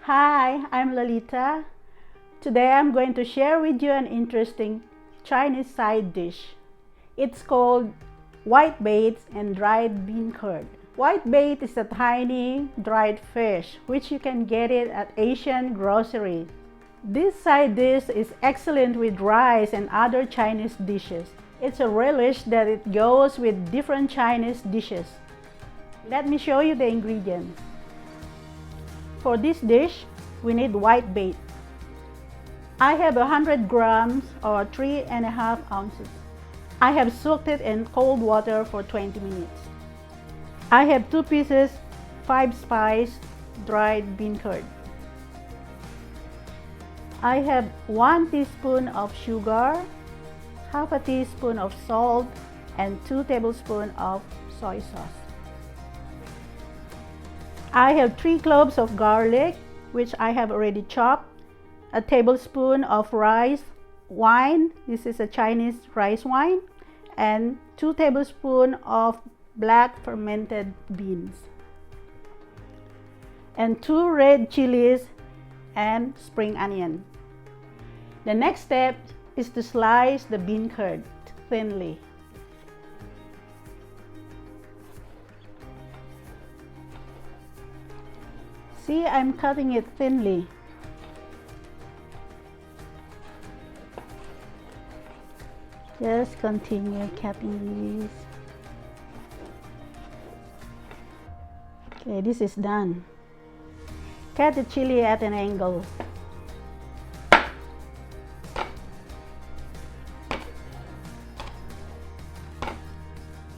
Hi, I'm Lolita. Today I'm going to share with you an interesting Chinese side dish. It's called whitebait and dried bean curd. Whitebait is a tiny dried fish which you can get it at Asian groceries. This side dish is excellent with rice and other Chinese dishes. It's a relish that it goes with different Chinese dishes. Let me show you the ingredients. For this dish, we need whitebait. I have 100 grams or 3.5 ounces. I have soaked it in cold water for 20 minutes. I have 2 pieces 5-spice dried bean curd. I have 1 teaspoon of sugar, half a teaspoon of salt, and 2 tablespoons of soy sauce. I have 3 cloves of garlic, which I have already chopped, a tablespoon of rice wine, this is a Chinese rice wine, and 2 tablespoons of black fermented beans, and 2 red chilies and spring onion. The next step is to slice the bean curd thinly. See, I'm cutting it thinly. Just continue cutting these. Okay, this is done. Cut the chili at an angle.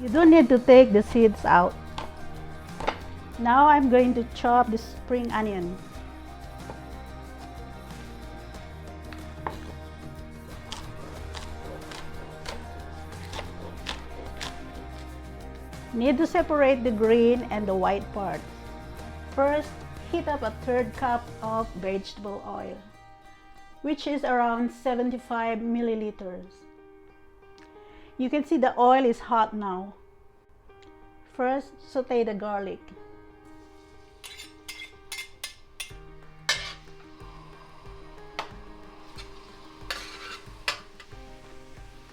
You don't need to take the seeds out. Now I'm going to chop the spring onion. Need to separate the green and the white part. First, heat up a 1/3 cup of vegetable oil, which is around 75 milliliters. You can see the oil is hot now. First, saute the garlic.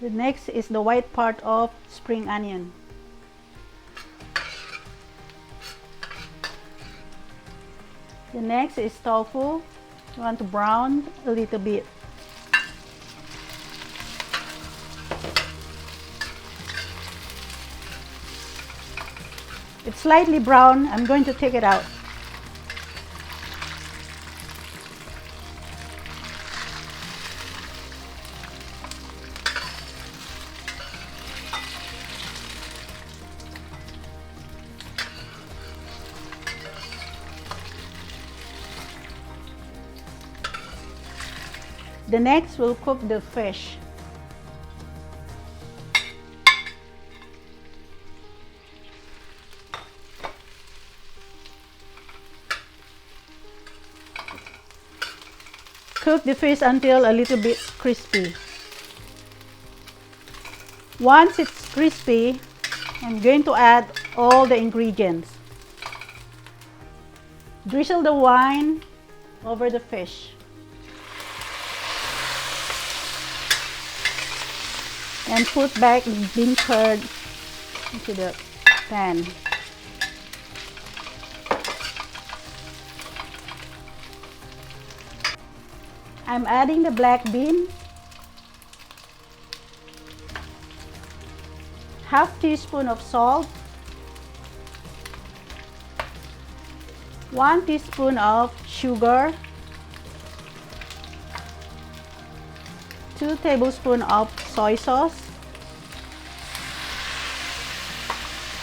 The next is the white part of spring onion. The next is tofu. You want to brown a little bit. It's slightly brown. I'm going to take it out. The next, we'll cook the fish. Cook the fish until a little bit crispy. Once it's crispy, I'm going to add all the ingredients. Drizzle the wine over the fish. And put back the bean curd into the pan. I'm adding the black bean, half teaspoon of salt, 1 teaspoon of sugar, 2 tablespoons of soy sauce,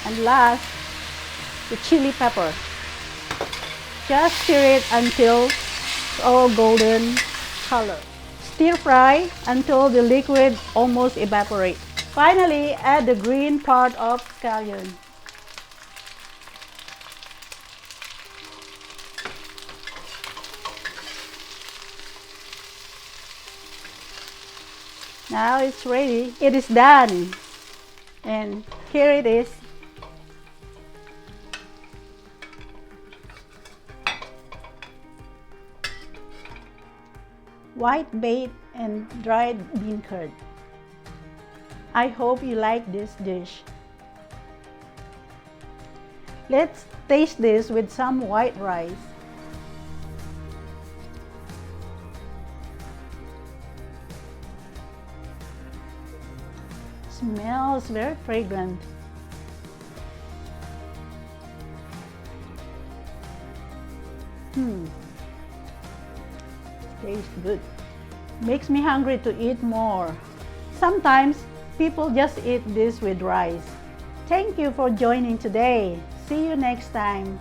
and last, the chili pepper. Just stir it until it's all golden color. Stir fry until the liquid almost evaporates. Finally, add the green part of scallion. Now it's ready. It is done. And here it is. whitebait and dried bean curd. I hope you like this dish. Let's taste this with some white rice. Smells very fragrant. Tastes good. Makes me hungry to eat more. Sometimes people just eat this with rice. Thank you for joining today. See you next time.